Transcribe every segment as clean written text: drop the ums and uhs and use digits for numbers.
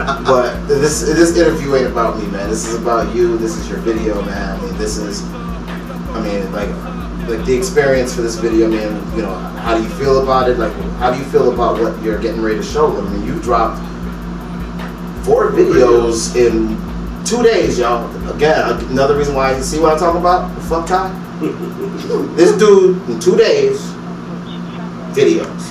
But this interview ain't about me, man. This is about you. This is your video, man. I mean, this is, I mean, like the experience for this video, man. You know, how do you feel about it? Like, how do you feel about what you're getting ready to show them? I mean, you dropped 4 videos in 2 days, y'all. Again, another reason why you see what I'm talking about? The fuck Ty. This dude in 2 days, videos.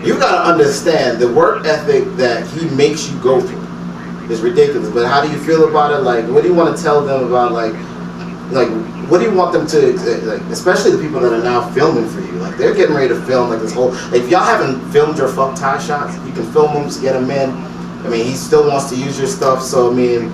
You gotta understand the work ethic that he makes you go through is ridiculous. But how do you feel about it? Like, what do you want to tell them about, like what do you want them to, like, especially the people that are now filming for you? Like, they're getting ready to film like this whole. Like, if y'all haven't filmed your fuck Ty shots, you can film them to get them in. I mean, he still wants to use your stuff. So I mean,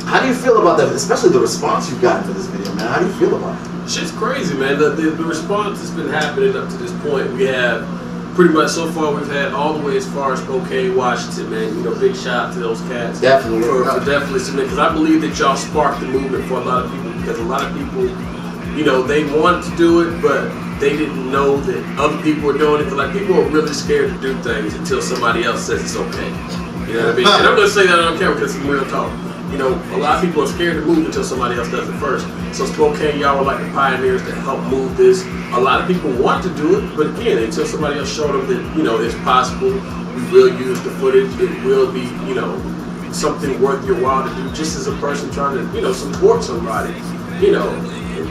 how do you feel about that? Especially the response you've gotten for this video, man. How do you feel about it? Shit's crazy, man. The response that's been happening up to this point, we have pretty much so far we've had all the way as far as Spokane, Washington, man. You know, big shout out to those cats. Definitely. For definitely submitting, because I believe that y'all sparked the movement for a lot of people, because a lot of people, you know, they wanted to do it, but they didn't know that other people were doing it. Like, people are really scared to do things until somebody else says it's okay. You know what I mean? And I'm going to say that on camera because it's real talk. You know, a lot of people are scared to move until somebody else does it first. So Spokane, y'all were like the pioneers that helped move this. A lot of people want to do it, but again, until somebody else showed them that, you know, it's possible, we will use the footage, it will be, you know, something worth your while to do, just as a person trying to, you know, support somebody. You know,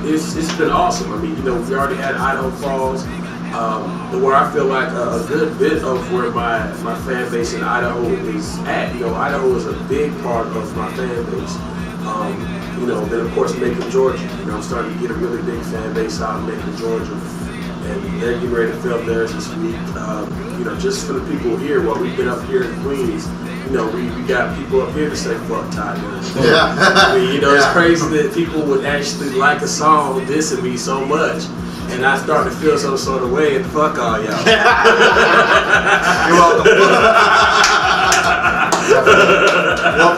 it's been awesome. I mean, you know, we already had Idaho Falls, where I feel like a good bit of where my fan base in Idaho is at. You know, Idaho is a big part of my fan base. You know, then of course Macon, Georgia. You know, I'm starting to get a really big fan base out in Macon, Georgia, and they're getting ready to film theirs this week. You know, just for the people here, while we've been up here in Queens, you know, we got people up here to say fuck Ty Durden. Yeah. I mean, you know, it's crazy that people would actually like a song dissing me so much. And I start to feel some sort of way, and fuck all y'all. You're welcome.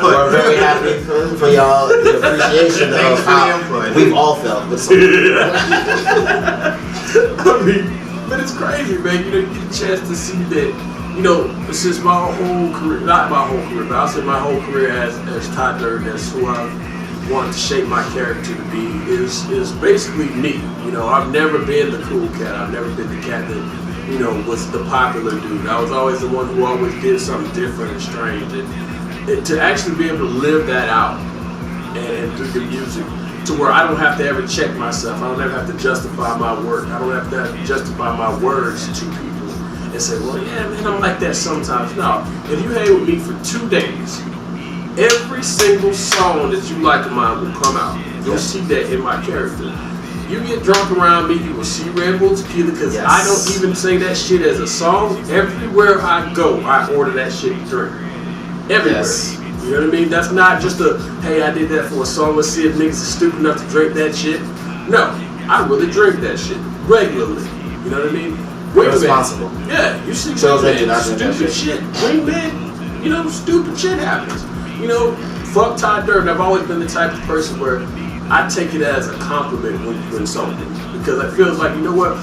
We're very happy for y'all, the appreciation of how we've all felt with something. I mean, but it's crazy, man. You know, you get a chance to see that, you know, since my whole career, not my whole career, but I'll say my whole career as Ty Durden, as who I've wanted to shape my character to be, is basically me. You know, I've never been the cool cat. I've never been the cat that, you know, was the popular dude. I was always the one who always did something different and strange. And to actually be able to live that out and do the music to where I don't have to ever check myself. I don't ever have to justify my work. I don't have to justify my words to people and say, well, yeah, man, I'm like that sometimes. No, if you hang with me for 2 days, every single song that you like of mine will come out. You'll see that in my character. You get drunk around me, you will see Red Bull Tequila, because I don't even say that shit as a song. Everywhere I go, I order that shit to drink. Everywhere. Yes. You know what I mean? That's not just a, hey, I did that for a song, let's see if niggas is stupid enough to drink that shit. No, I really drink that shit regularly. You know what I mean? Responsible. Yeah, you see stupid shit. Wingman, you know, stupid shit happens. You know, fuck Ty Durden. I've always been the type of person where I take it as a compliment when you win something, because it feels like, you know what,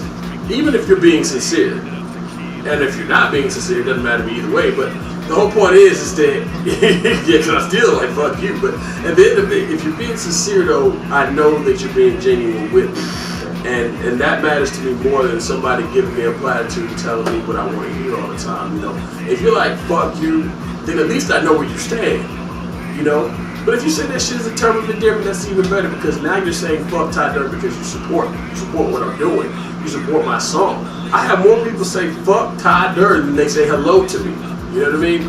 even if you're being sincere, and if you're not being sincere, it doesn't matter to me either way, but the whole point is that, yeah, because I still like fuck you, but at the end of it, if you're being sincere though, I know that you're being genuine with me, and that matters to me more than somebody giving me a platitude and telling me what I want to hear all the time. You know, if you're like fuck you, then at least I know where you stand. You know, but if you say that shit is a term of endearment, that's even better, because now you're saying fuck Ty Durden because you support what I'm doing, you support my song. I have more people say fuck Ty Durden than they say hello to me. You know what I mean?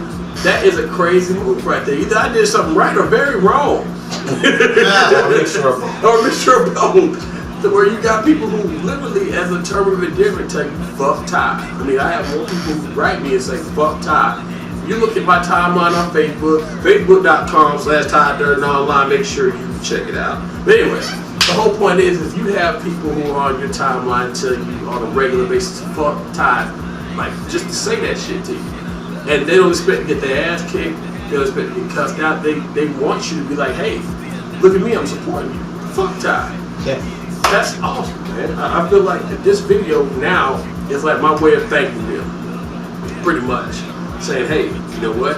That is a crazy move right there. Either I did something right or very wrong. Or a mixture of both. Or a mixture of both. To where you got people who literally, as a term of endearment, tell you fuck Ty. I mean, I have more people who write me and say fuck Ty. You look at my timeline on Facebook, facebook.com/Ty Durden online, make sure you check it out. But anyway, the whole point is if you have people who are on your timeline tell you on a regular basis, fuck Ty, like just to say that shit to you, and they don't expect to get their ass kicked, they don't expect to get cussed out, they want you to be like, hey, look at me, I'm supporting you. Fuck Ty. Yeah. That's awesome, man. I feel like that this video now is like my way of thanking them, pretty much. saying, hey, you know what?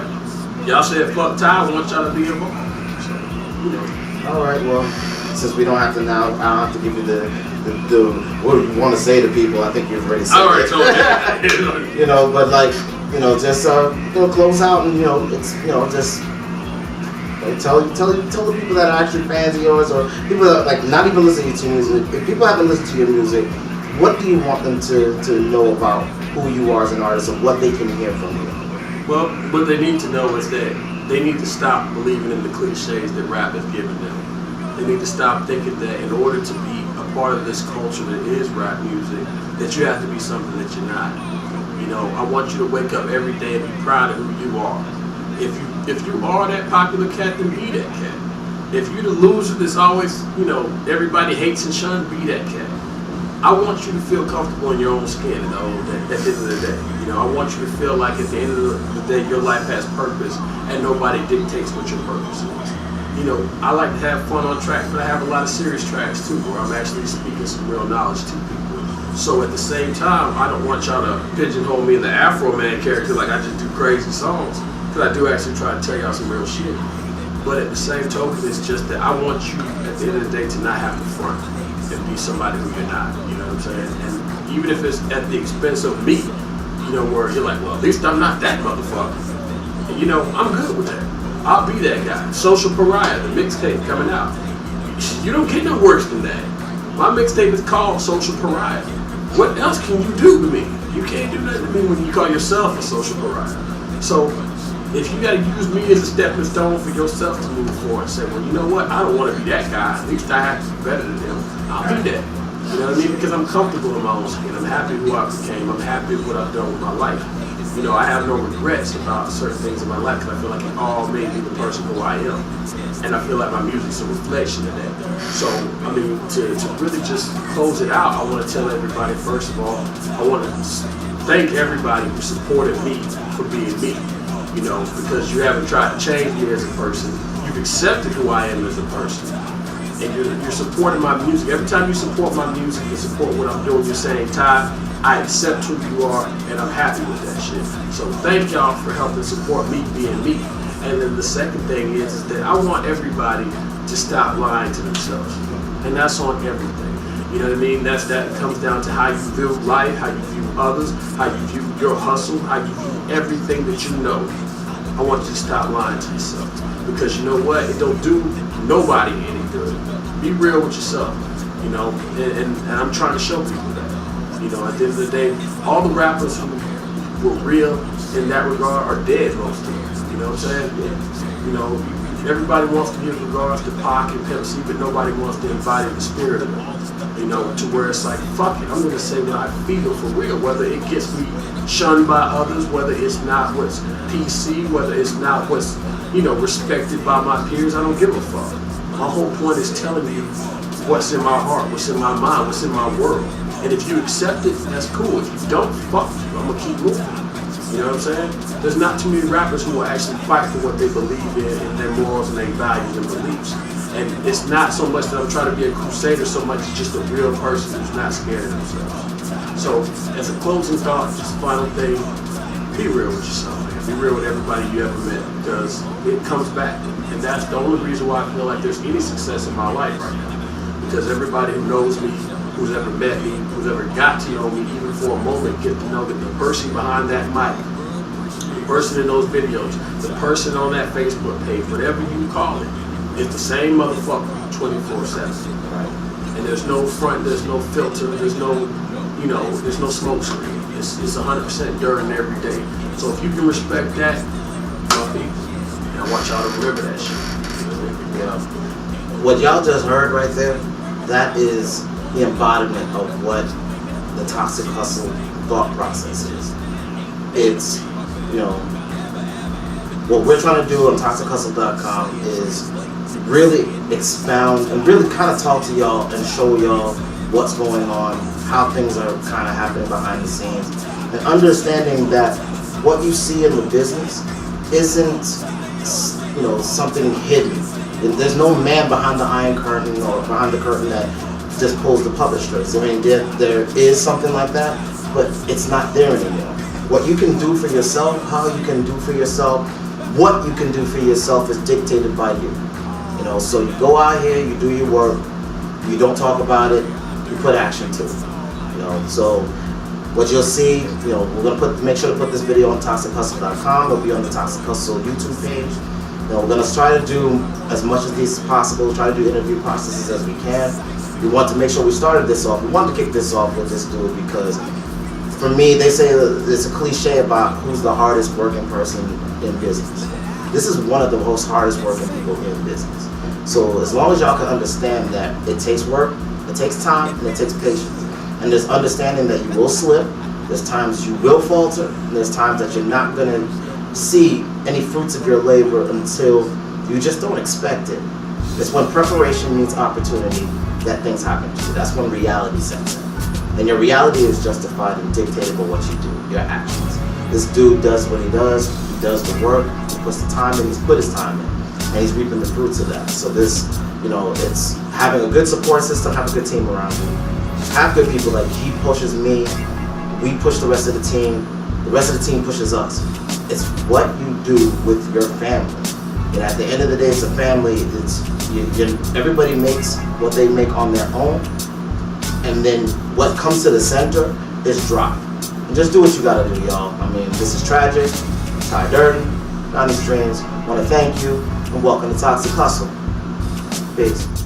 Y'all said fuck Ty, I want y'all to be involved. So, you know. All right, well, since we don't have to now, I don't have to give you the what you want to say to people. I think you've already said All right, it. so You know, but like, you know, just close out and it's just like, tell the people that are actually fans of yours or people that like not even listening to your music. If people haven't listened to your music, what do you want them to know about who you are as an artist and what they can hear from you? Well, what they need to know is that they need to stop believing in the cliches that rap has given them. They need to stop thinking that in order to be a part of this culture that is rap music, that you have to be something that you're not. You know, I want you to wake up every day and be proud of who you are. If you are that popular cat, then be that cat. If you're the loser that's always, everybody hates and shuns, be that cat. I want you to feel comfortable in your own skin, though, at the end of the day. I want you to feel like at the end of the day, your life has purpose and nobody dictates what your purpose is. I like to have fun on tracks, but I have a lot of serious tracks too, where I'm actually speaking some real knowledge to people. So at the same time, I don't want y'all to pigeonhole me in the Afro Man character like I just do crazy songs, because I do actually try to tell y'all some real shit. But at the same token, it's just that I want you at the end of the day to not have to front and be somebody who you're not, you know what I'm saying? And even if it's at the expense of me, where you're like, well, at least I'm not that motherfucker. And, I'm good with that. I'll be that guy. Social Pariah, the mixtape coming out. You don't get no worse than that. My mixtape is called Social Pariah. What else can you do to me? You can't do nothing to me when you call yourself a social pariah. So if you gotta use me as a stepping stone for yourself to move forward and say, well, you know what? I don't want to be that guy. At least I have to be better than him. I'll be that. You know what I mean? Because I'm comfortable in my own skin. I'm happy who I became. I'm happy with what I've done with my life. I have no regrets about certain things in my life because I feel like it all made me the person who I am. And I feel like my music's a reflection of that. So, to really just close it out, I want to tell everybody, first of all, I want to thank everybody who supported me for being me. Because you haven't tried to change me as a person. You've accepted who I am as a person. And you're supporting my music. Every time you support my music and support what I'm doing, you're saying, Ty, I accept who you are, and I'm happy with that shit. So thank y'all for helping support me being me. And then the second thing is that I want everybody to stop lying to themselves. And that's on everything. You know what I mean? That comes down to how you view life, how you view others, how you view your hustle, how you view everything that you know. I want you to stop lying to yourself. Because you know what? It don't do nobody any good. Be real with yourself, and I'm trying to show people that. At the end of the day, all the rappers who were real in that regard are dead, most of them. You know what I'm saying? Everybody wants to give regards to Pac and Pimp C, but nobody wants to embody the spirit of it. To where it's like, fuck it, I'm going to say what I feel for real, whether it gets me shunned by others, whether it's not what's PC, whether it's not what's, respected by my peers, I don't give a fuck. My whole point is telling you what's in my heart, what's in my mind, what's in my world. And if you accept it, that's cool. If you don't, fuck you. I'm going to keep moving. You know what I'm saying? There's not too many rappers who will actually fight for what they believe in and their morals and their values and beliefs. And it's not so much that I'm trying to be a crusader, so much as just a real person who's not scared of themselves. So, as a closing thought, just final thing, be real with yourself, man. Be real with everybody you ever met, because it comes back. And that's the only reason why I feel like there's any success in my life right now. Because everybody who knows me, who's ever met me, who's ever got to know me, even for a moment, get to know that the person behind that mic, the person in those videos, the person on that Facebook page, whatever you call it, is the same motherfucker 24/7. Right? And there's no front, there's no filter, there's no, there's no smoke screen. It's 100% Durden every day. So if you can respect that, and I want y'all to remember that shit. What y'all just heard right there, that is the embodiment of what the Toxic Hustle thought process is. It's, what we're trying to do on ToxicHustle.com is really expound and really kind of talk to y'all and show y'all what's going on, how things are kind of happening behind the scenes, and understanding that what you see in the business isn't, something hidden. There's no man behind the iron curtain or behind the curtain that just pulls the puppet strings. I mean, there is something like that, but it's not there anymore. What you can do for yourself, how you can do for yourself, what you can do for yourself is dictated by you. You know, so you go out here, you do your work, you don't talk about it, you put action to it. You know, so what you'll see, you know, we're gonna make sure to put this video on toxichustle.com. It'll be on the Toxic Hustle YouTube page. You know, we're gonna try to do as much of these as possible. Try to do interview processes as we can. We want to make sure we started this off. We wanted to kick this off with this dude because, for me, they say that it's a cliche about who's the hardest working person in business. This is one of the most hardest working people in business. So as long as y'all can understand that it takes work, it takes time, and it takes patience. And there's understanding that you will slip, there's times you will falter, and there's times that you're not going to see any fruits of your labor until you just don't expect it. It's when preparation meets opportunity that things happen to you. That's when reality sets in. And your reality is justified and dictated by what you do, your actions. This dude does what he does the work, he puts the time in, he's put his time in, and he's reaping the fruits of that. So this, you know, it's having a good support system, have a good team around you. Have good people, like he pushes me, we push the rest of the team pushes us. It's what you do with your family. And at the end of the day, it's a family. Everybody makes what they make on their own, and then what comes to the center is drop. And just do what you gotta do, y'all. I mean, this is tragic. Ty Durden, Donnie's Dreams. I want to thank you and welcome to Toxic Hustle. Peace.